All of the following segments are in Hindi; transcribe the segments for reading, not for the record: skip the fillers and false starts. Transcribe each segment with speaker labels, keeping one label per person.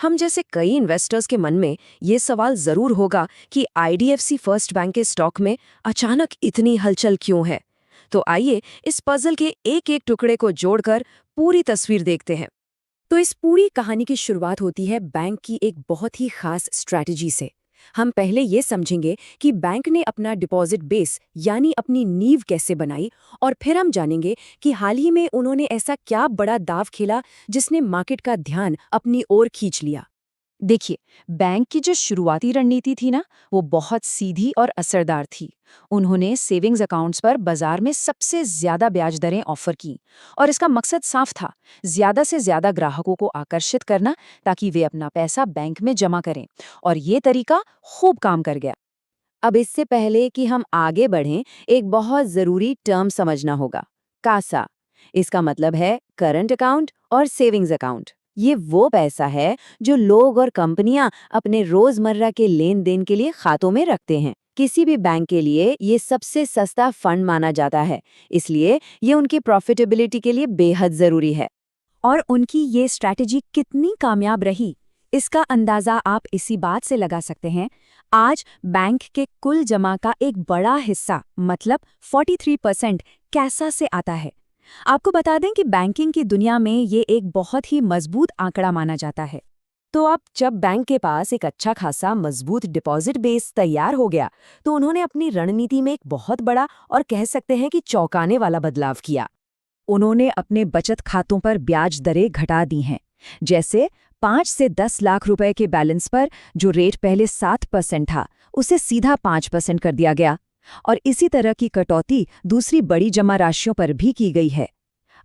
Speaker 1: हम जैसे कई इन्वेस्टर्स के मन में ये सवाल जरूर होगा कि आईडीएफसी फर्स्ट बैंक के स्टॉक में अचानक इतनी हलचल क्यों है। तो आइए इस पजल के एक एक टुकड़े को जोड़कर पूरी तस्वीर देखते हैं।
Speaker 2: तो इस पूरी कहानी की शुरुआत होती है बैंक की एक बहुत ही खास स्ट्रैटेजी से। हम पहले ये समझेंगे कि बैंक ने अपना डिपॉजिट बेस यानी अपनी नींव कैसे बनाई, और फिर हम जानेंगे कि हाल ही में उन्होंने ऐसा क्या बड़ा दांव खेला जिसने मार्केट का ध्यान अपनी ओर खींच लिया।
Speaker 3: देखिए, बैंक की जो शुरुआती रणनीति थी ना, वो बहुत सीधी और असरदार थी। उन्होंने सेविंग्स अकाउंट्स पर बाजार में सबसे ज्यादा ब्याज दरें ऑफर की, और इसका मकसद साफ था, ज्यादा से ज्यादा ग्राहकों को आकर्षित करना ताकि वे अपना पैसा बैंक में जमा करें। और ये तरीका खूब काम कर गया।
Speaker 2: अब इससे पहले कि हम आगे बढ़ें, एक बहुत जरूरी टर्म समझना होगा, कासा। इसका मतलब है करंट अकाउंट और सेविंग्स अकाउंट। ये वो पैसा है जो लोग और कंपनियां अपने रोजमर्रा के लेन देन के लिए खातों में रखते हैं। किसी भी बैंक के लिए ये सबसे सस्ता फंड माना जाता है, इसलिए ये उनकी प्रॉफिटेबिलिटी के लिए बेहद जरूरी है।
Speaker 3: और उनकी ये स्ट्रैटेजी कितनी कामयाब रही, इसका अंदाजा आप इसी बात से लगा सकते हैं। आज बैंक के कुल जमा का एक बड़ा हिस्सा, मतलब 43% कैसा से आता है। आपको बता दें कि बैंकिंग की दुनिया में ये एक बहुत ही मजबूत आंकड़ा माना जाता है।
Speaker 2: तो अब जब बैंक के पास एक अच्छा खासा मजबूत डिपॉजिट बेस तैयार हो गया, तो उन्होंने अपनी रणनीति में एक बहुत बड़ा और कह सकते हैं कि चौंकाने वाला बदलाव किया।
Speaker 3: उन्होंने अपने बचत खातों पर ब्याज दरें घटा दी हैं। जैसे 5 से 10 लाख रुपए के बैलेंस पर जो रेट पहले 7% था, उसे सीधा 5% कर दिया गया। और इसी तरह की कटौती दूसरी बड़ी जमा राशियों पर भी की गई है।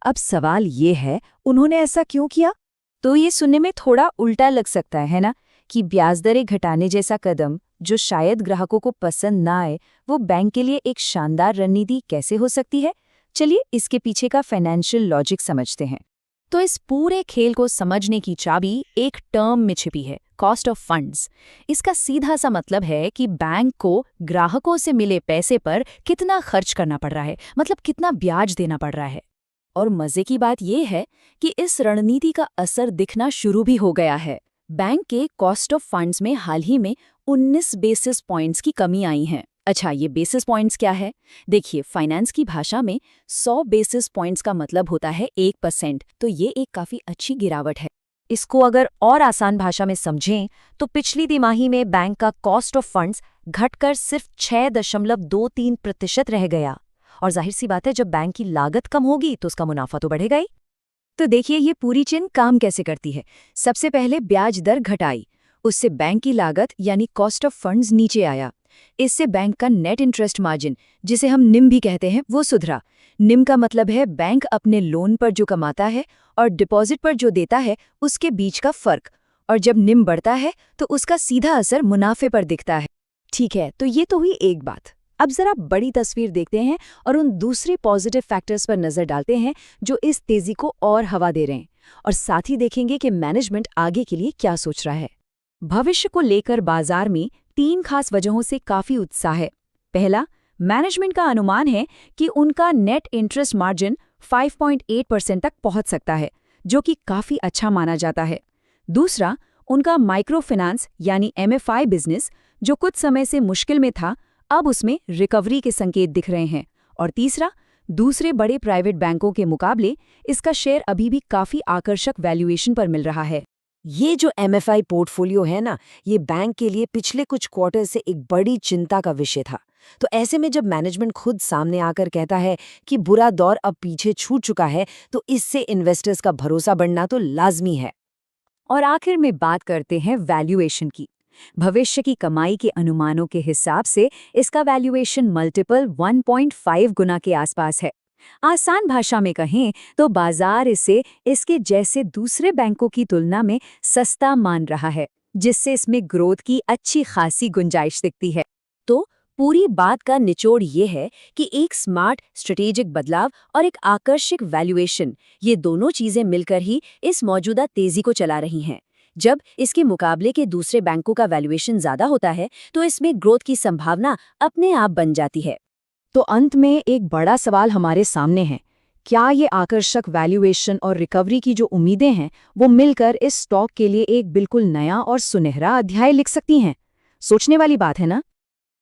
Speaker 3: अब सवाल ये है, उन्होंने ऐसा क्यों किया? तो ये सुनने में थोड़ा उल्टा लग सकता है ना, कि ब्याज दरें घटाने जैसा कदम, जो शायद ग्राहकों को पसंद ना आए, वो बैंक के लिए एक शानदार रणनीति कैसे हो सकती है। चलिए इसके पीछे का फाइनेंशियल लॉजिक समझते हैं। तो इस पूरे खेल को समझने की चाबी एक टर्म में छिपी है, कॉस्ट ऑफ फंड्स। इसका सीधा सा मतलब है कि बैंक को ग्राहकों से मिले पैसे पर कितना खर्च करना पड़ रहा है, मतलब कितना ब्याज देना पड़ रहा है। और मजे की बात यह है कि इस रणनीति का असर दिखना शुरू भी हो गया है। बैंक के कॉस्ट ऑफ फंड्स में हाल ही में 19 बेसिस पॉइंट्स की कमी आई है। अच्छा, ये बेसिस पॉइंट्स क्या है? देखिए, फाइनेंस की भाषा में 100 बेसिस पॉइंट्स का मतलब होता है 1%, तो ये एक काफी अच्छी गिरावट है। इसको अगर और आसान भाषा में समझें तो पिछली तिमाही में बैंक का कॉस्ट ऑफ फंड्स घटकर सिर्फ 6.23% रह गया। और जाहिर सी बात है, जब बैंक की लागत कम होगी तो उसका मुनाफा तो बढ़ेगा ही। तो देखिए ये पूरी चेन काम कैसे करती है। सबसे पहले ब्याज दर घटाई, उससे बैंक की लागत यानी कॉस्ट ऑफ फंड्स नीचे आया। इससे बैंक का नेट इंटरेस्ट मार्जिन, जिसे हम निम भी कहते हैं, वो सुधरा। निम का मतलब है बैंक अपने लोन पर जो कमाता है और डिपॉजिट पर जो देता है, उसके बीच का फर्क। और जब निम बढ़ता है तो उसका सीधा असर मुनाफे पर दिखता है। ठीक है, तो ये तो हुई एक बात। अब जरा बड़ी तस्वीर देखते हैं और उन दूसरे पॉजिटिव फैक्टर्स पर नजर डालते हैं जो इस तेजी को और हवा दे रहे हैं। और साथ ही देखेंगे कि मैनेजमेंट आगे के लिए क्या सोच रहा है। भविष्य को लेकर बाजार में 3 खास वजहों से काफी उत्साह है। पहला, मैनेजमेंट का अनुमान है कि उनका नेट इंटरेस्ट मार्जिन 5.8% तक पहुंच सकता है, जो कि काफी अच्छा माना जाता है। दूसरा, उनका माइक्रो फाइनेंस यानी MFI बिजनेस, जो कुछ समय से मुश्किल में था, अब उसमें रिकवरी के संकेत दिख रहे हैं। और तीसरा, दूसरे बड़े प्राइवेट बैंकों के मुकाबले इसका शेयर अभी भी काफी आकर्षक वैल्यूएशन पर मिल रहा है।
Speaker 2: ये जो MFI पोर्टफोलियो है ना, ये बैंक के लिए पिछले कुछ क्वार्टर से एक बड़ी चिंता का विषय था। तो ऐसे में जब मैनेजमेंट खुद सामने आकर कहता है कि बुरा दौर अब पीछे छूट चुका है, तो इससे इन्वेस्टर्स का भरोसा बढ़ना तो लाजमी है।
Speaker 3: और आखिर में बात करते हैं वैल्यूएशन की। भविष्य की कमाई के अनुमानों के हिसाब से इसका वैल्यूएशन मल्टीपल 1.5 गुना के आसपास है। आसान भाषा में कहें तो बाजार इसे इसके जैसे दूसरे बैंकों की तुलना में सस्ता मान रहा है, जिससे इसमें ग्रोथ की अच्छी खासी गुंजाइश दिखती है।
Speaker 2: तो पूरी बात का निचोड़ ये है कि एक स्मार्ट स्ट्रेटेजिक बदलाव और एक आकर्षक वैल्यूएशन, ये दोनों चीजें मिलकर ही इस मौजूदा तेजी को चला रही हैं। जब इसके मुकाबले के दूसरे बैंकों का वैल्यूएशन ज्यादा होता है, तो इसमें ग्रोथ की संभावना अपने आप बन जाती है।
Speaker 3: तो अंत में एक बड़ा सवाल हमारे सामने है क्या ये आकर्षक वैल्यूएशन और रिकवरी की जो उम्मीदें हैं वो मिलकर इस स्टॉक के लिए एक बिल्कुल नया और सुनहरा अध्याय लिख सकती हैं? सोचने वाली बात है ना?